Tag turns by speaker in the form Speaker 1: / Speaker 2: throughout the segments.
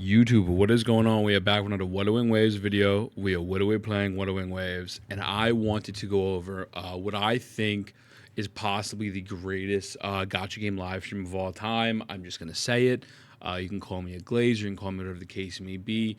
Speaker 1: YouTube, what is going on? We are back with another Wuthering Waves video. We are literally playing Wuthering Waves, and I wanted to go over what I think is possibly the greatest gacha game live stream of all time. I'm just going to say it. You can call me a glazer, you can call me whatever the case may be.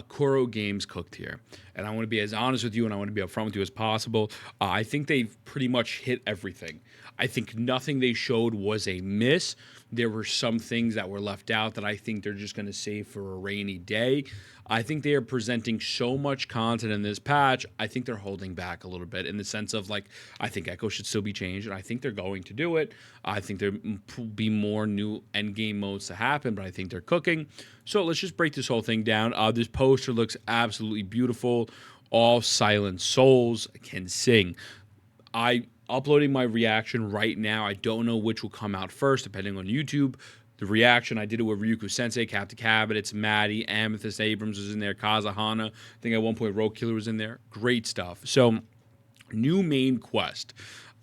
Speaker 1: Kuro Games cooked here. And I want to be as honest with you and I want to be upfront with you as possible. I think they've pretty much hit everything. I think nothing they showed was a miss. There were some things that were left out that I think they're just going to save for a rainy day. I think they are presenting so much content in this patch. I think they're holding back a little bit in the sense of, like, I think Echo should still be changed, and I think they're going to do it. I think there will be more new endgame modes to happen, but I think they're cooking. So let's just break this whole thing down. This poster looks absolutely beautiful. All silent souls can sing. I uploading my reaction right now. I don't know which will come out first, depending on YouTube. The reaction, I did it with Ryuko Sensei, Captain Cabinets, Maddie, Amethyst Abrams was in there, Kazahana. I think at one point Rogue Killer was in there. Great stuff. So, new main quest.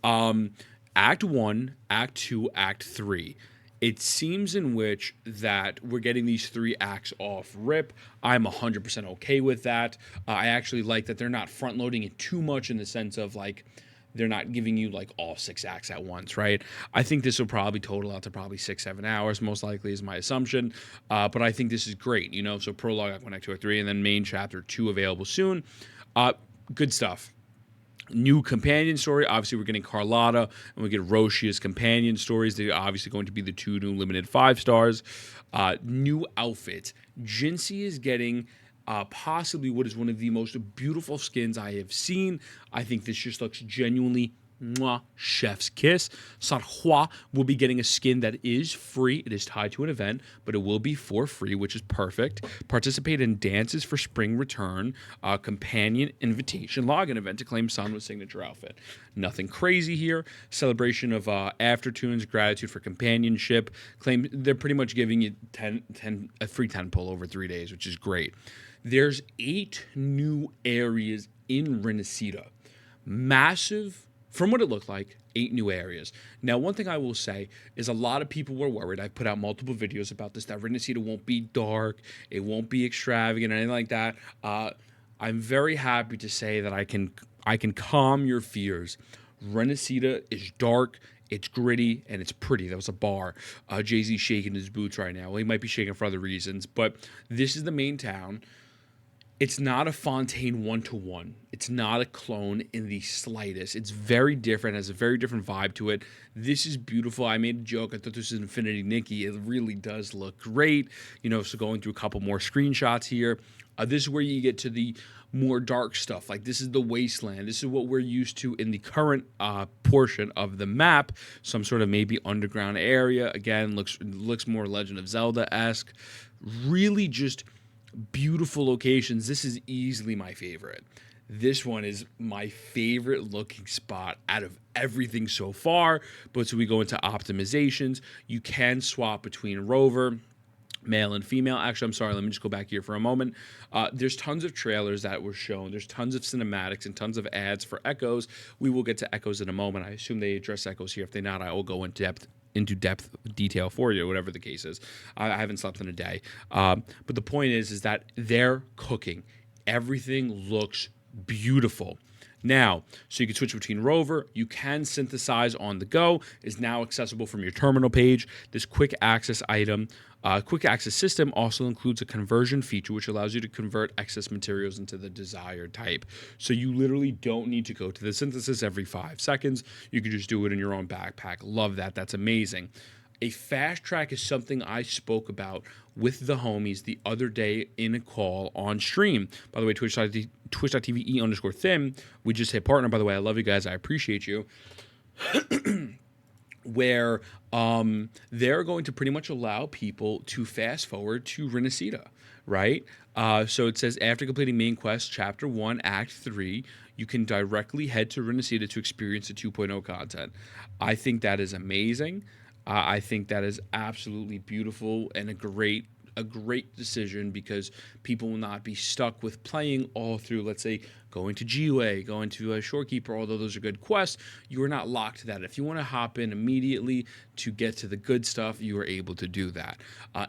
Speaker 1: Act 1, Act 2, Act 3. It seems in which that we're getting these 3 acts off rip. I'm 100% okay with that. I actually like that they're not front-loading it too much in the sense of, like, they're not giving you like all 6 acts at once, right? I think this will probably total out to probably 6-7 hours, most likely is my assumption. But I think this is great, you know. So prologue, Act 1, Act 2, Act 3, and then main chapter 2 available soon. Good stuff. New companion story. Obviously, we're getting Carlotta, and we get Roshia's companion stories. They're obviously going to be the 2 new limited 5 stars. New outfits. Jinsei is getting possibly what is one of the most beautiful skins I have seen. I think this just looks genuinely mwah, chef's kiss. Sanhua will be getting a skin that is free. It is tied to an event, but it will be for free, which is perfect. Participate in dances for spring return. Companion invitation login event to claim Sun with signature outfit. Nothing crazy here. Celebration of aftertunes, gratitude for companionship. Claim they're pretty much giving you a free 10 pull over 3 days, which is great. There's 8 new areas in Renesita. Massive. From what it looked like, 8 new areas. Now, one thing I will say is a lot of people were worried. I've put out multiple videos about this, that Renesita won't be dark, it won't be extravagant, or anything like that. I'm very happy to say that I can calm your fears. Renesita is dark, it's gritty, and it's pretty. That was a bar. Jay-Z's shaking his boots right now. Well, he might be shaking for other reasons, but this is the main town. It's not a Fontaine one-to-one. It's not a clone in the slightest. It's very different, has a very different vibe to it. This is beautiful. I made a joke. I thought this was Infinity Nikki. It really does look great. You know, so going through a couple more screenshots here. This is where you get to the more dark stuff. Like, this is the wasteland. This is what we're used to in the current portion of the map. Some sort of maybe underground area. Again, looks more Legend of Zelda-esque. Really just beautiful locations. This is easily my favorite. This one is my favorite looking spot out of everything so far. But so we go into optimizations. You can swap between rover, male and female. Actually, I'm sorry. Let me just go back here for a moment. There's tons of trailers that were shown. There's tons of cinematics and tons of ads for Echoes. We will get to Echoes in a moment. I assume they address Echoes here. If they not, I will go into depth detail for you, whatever the case is. I haven't slept in a day. But the point is that they're cooking. Everything looks beautiful. Now, so you can switch between rover. You can synthesize on the go. Is now accessible from your terminal page. This quick access item, quick access system also includes a conversion feature, which allows you to convert excess materials into the desired type. So you literally don't need to go to the synthesis every 5 seconds. You can just do it in your own backpack. Love that. That's amazing. A fast track is something I spoke about with the homies the other day in a call on stream. By the way, twitch.tv E_thin. We just hit partner, by the way. I love you guys. I appreciate you. Where they're going to pretty much allow people to fast forward to Renesita, right? So it says, after completing main quest, chapter 1, act 3, you can directly head to Renesita to experience the 2.0 content. I think that is amazing. I think that is absolutely beautiful and a great decision, because people will not be stuck with playing all through, let's say, going to GUA, going to a Shorekeeper, although those are good quests, you are not locked to that. If you want to hop in immediately to get to the good stuff, you are able to do that.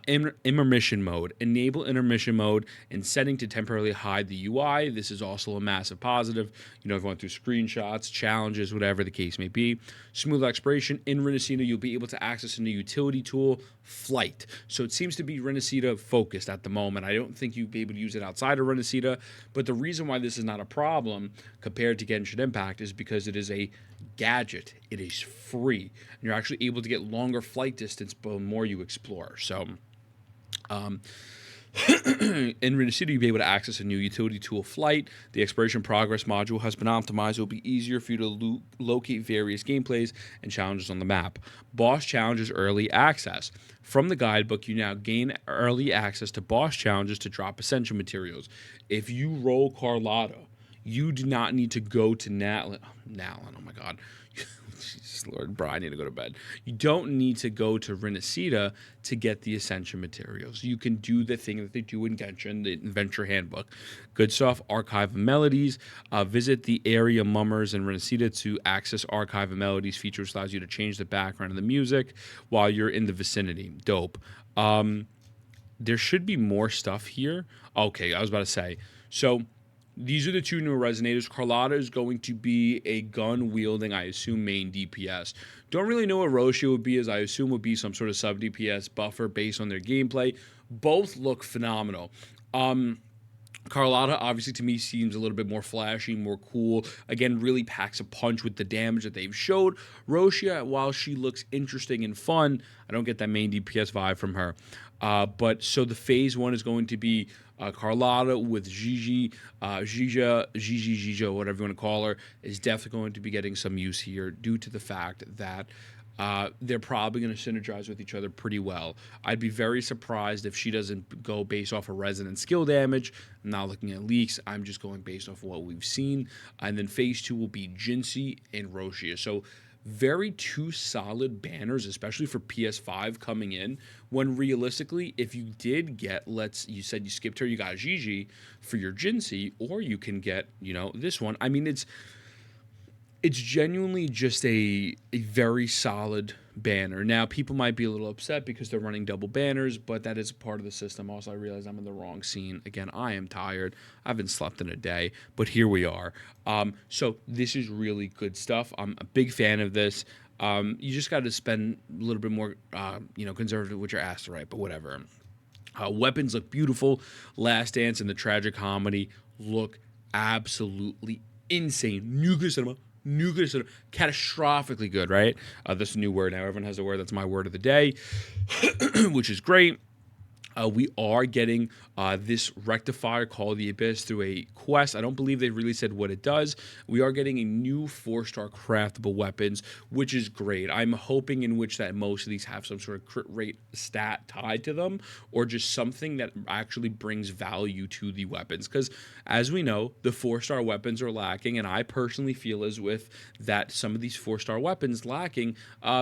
Speaker 1: Intermission mode. Enable intermission mode and setting to temporarily hide the UI. This is also a massive positive. You know, going through screenshots, challenges, whatever the case may be. Smooth exploration. In Renacida, you'll be able to access a new utility tool, Flight. So it seems to be Renacida focused at the moment. I don't think you'll be able to use it outside of Renacida, but the reason why this is not a problem compared to Genshin Impact is because it is a gadget. It is free. And you're actually able to get longer flight distance the more you explore. So, in Renacida, you'll be able to access a new utility tool, Flight. The exploration progress module has been optimized. It will be easier for you to locate various gameplays and challenges on the map. Boss challenges early access. From the guidebook, you now gain early access to boss challenges to drop essential materials. If you roll Carlotta, you do not need to go to Natlin. Oh my God. Jesus Lord, bro, I need to go to bed. You don't need to go to Renacida to get the essential materials. You can do the thing that they do in Genshin, the Adventure Handbook. Good stuff, Archive of Melodies. Visit the area mummers in Renacida to access Archive of Melodies. Features allows you to change the background of the music while you're in the vicinity. Dope. There should be more stuff here. Okay, I was about to say. So these are the two new resonators. Carlotta is going to be a gun-wielding, I assume, main DPS. Don't really know what Roshia would be, as I assume would be some sort of sub-DPS buffer based on their gameplay. Both look phenomenal. Carlotta, obviously, to me, seems a little bit more flashy, more cool. Again, really packs a punch with the damage that they've showed. Roshia, while she looks interesting and fun, I don't get that main DPS vibe from her. But so the phase one is going to be Carlotta with Gigi, whatever you want to call her, is definitely going to be getting some use here due to the fact that they're probably going to synergize with each other pretty well. I'd be very surprised if she doesn't go based off of resonant skill damage. I'm not looking at leaks. I'm just going based off of what we've seen. And then phase two will be Jinsei and Roshia. So very two solid banners, especially for PS5 coming in, when realistically, if you did get, you said you skipped her, you got Gigi for your Jinsei, or you can get, this one. I mean, it's genuinely just a very solid banner. Now, people might be a little upset because they're running double banners, but that is a part of the system. Also, I realize I'm in the wrong scene. Again, I am tired. I haven't slept in a day, but here we are. So this is really good stuff. I'm a big fan of this. You just got to spend a little bit more, conservative with your ass to write, but whatever. Weapons look beautiful. Last Dance and the Tragic Comedy look absolutely insane. New good cinema. Catastrophically good, right? This is a new word now. Everyone has a word. That's my word of the day, which is great. We are getting this rectifier called the Abyss through a quest. I don't believe they really said what it does. We are getting a new 4-star craftable weapons, which is great. I'm hoping in which that most of these have some sort of crit rate stat tied to them, or just something that actually brings value to the weapons. Because as we know, the 4-star weapons are lacking, and I personally feel as with that some of these 4-star weapons lacking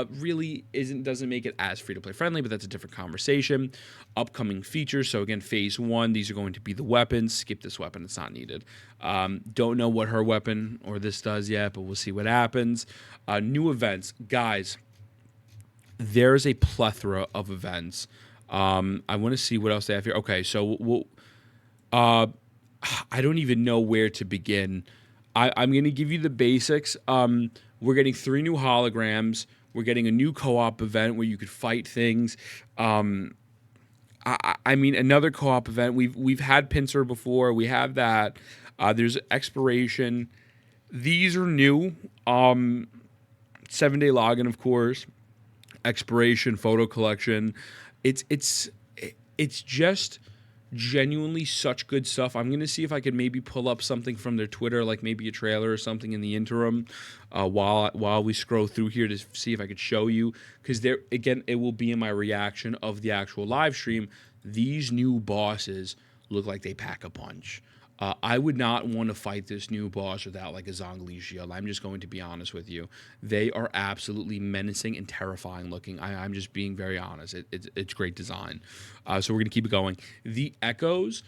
Speaker 1: really doesn't make it as free-to-play friendly, but that's a different conversation. Upcoming features. So again, phase one, these are going to be the weapons. Skip this weapon, it's not needed. Don't know what her weapon or this does yet, but we'll see what happens. New events. Guys, there's a plethora of events. I want to see what else they have here. Okay, so I don't even know where to begin. I'm going to give you the basics. We're getting 3 new holograms. We're getting a new co-op event where you could fight things. I mean, another co-op event. We've had Pincer before. We have that. There's Exploration. These are new. 7-day login, of course. Exploration, photo collection. It's just genuinely such good stuff. I'm going to see if I can maybe pull up something from their Twitter, like maybe a trailer or something in the interim while we scroll through here to see if I could show you, because there again, it will be in my reaction of the actual live stream. These new bosses look like they pack a punch. I would not want to fight this new boss without like a Zhongli shield. I'm just going to be honest with you. They are absolutely menacing and terrifying looking. I'm just being very honest. It's great design. So we're going to keep it going. The Echoes.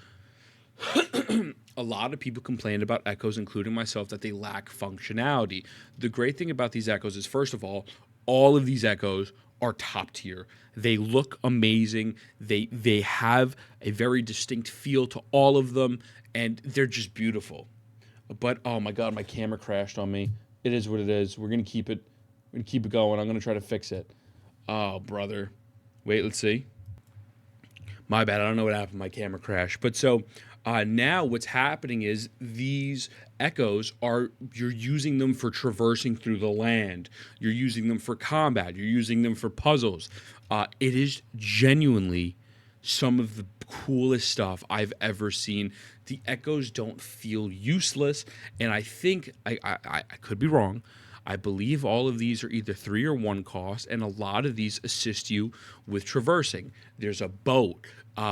Speaker 1: A lot of people complain about Echoes, including myself, that they lack functionality. The great thing about these Echoes is, first of all of these Echoes are top tier. They look amazing. They have a very distinct feel to all of them, and they're just beautiful. But oh my god, my camera crashed on me. It is what it is. We're gonna keep it. We're gonna keep it going. I'm gonna try to fix it. Oh brother, wait. Let's see. My bad. I don't know what happened. My camera crashed. But so now what's happening is these echoes are, you're using them for traversing through the land. You're using them for combat. You're using them for puzzles. It is genuinely some of the coolest stuff I've ever seen. The echoes don't feel useless, and I think I could be wrong. I believe all of these are either 3 or 1 cost, and a lot of these assist you with traversing. There's a boat.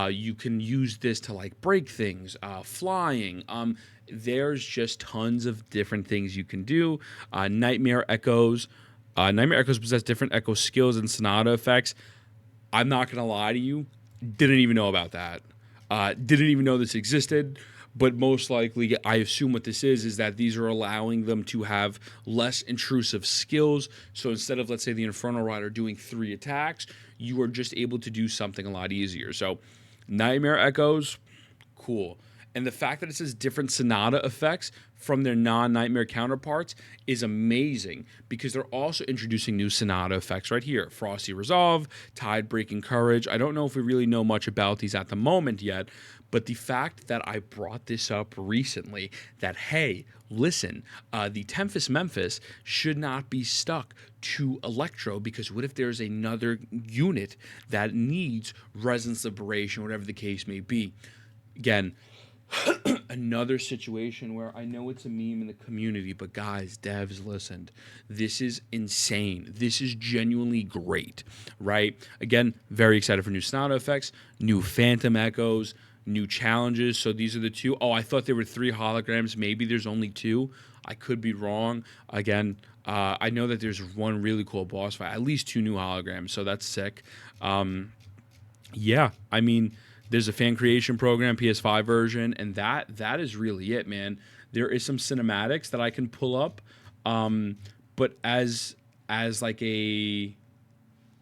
Speaker 1: You can use this to like break things, flying. There's just tons of different things you can do. Nightmare Echoes. Nightmare Echoes possess different echo skills and sonata effects. I'm not going to lie to you, didn't even know about that. Didn't even know this existed. But most likely, I assume what this is that these are allowing them to have less intrusive skills. So instead of, let's say, the Infernal Rider doing 3 attacks, you are just able to do something a lot easier. So Nightmare Echoes, cool. And the fact that it says different sonata effects from their non-nightmare counterparts is amazing, because they're also introducing new sonata effects right here. Frosty Resolve, Tide Breaking Courage. I don't know if we really know much about these at the moment yet, but the fact that I brought this up recently, that, hey, listen, the Tempest Memphis should not be stuck to Electro, because what if there's another unit that needs Resonance Liberation, whatever the case may be? Again, another situation where I know it's a meme in the community, but guys, devs, listened. This is insane. This is genuinely great, right? Again, very excited for new Sonata effects, new Phantom Echoes, new challenges. So these are the 2. Oh, I thought there were 3 holograms. Maybe there's only 2. I could be wrong. Again, I know that there's one really cool boss fight, at least 2 new holograms, so that's sick. Yeah, I mean, there's a fan creation program, PS5 version, and that is really it, man. There is some cinematics that I can pull up, but as like a,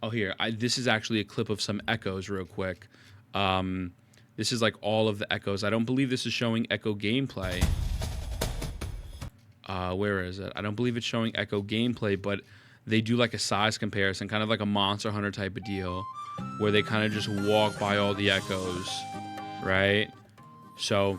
Speaker 1: oh here, this is actually a clip of some echoes real quick. This is like all of the echoes. I don't believe this is showing echo gameplay. Where is it? I don't believe it's showing echo gameplay, but they do like a size comparison, kind of like a Monster Hunter type of deal, where they kind of just walk by all the echoes, right? So,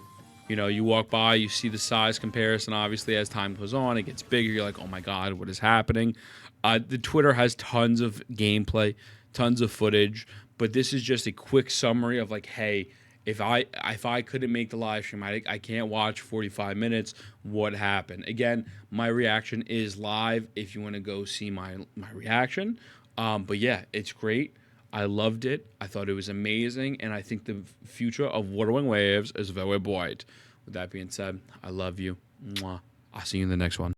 Speaker 1: you know, you walk by, you see the size comparison. Obviously, as time goes on, it gets bigger. You're like, oh my god, what is happening? The Twitter has tons of gameplay, tons of footage, but this is just a quick summary of like, hey, if I couldn't make the live stream, I can't watch 45 minutes. What happened? Again, my reaction is live if you want to go see my reaction. But yeah, it's great. I loved it. I thought it was amazing, and I think the future of Wuthering Waves is very bright. With that being said, I love you. Mwah. I'll see you in the next one.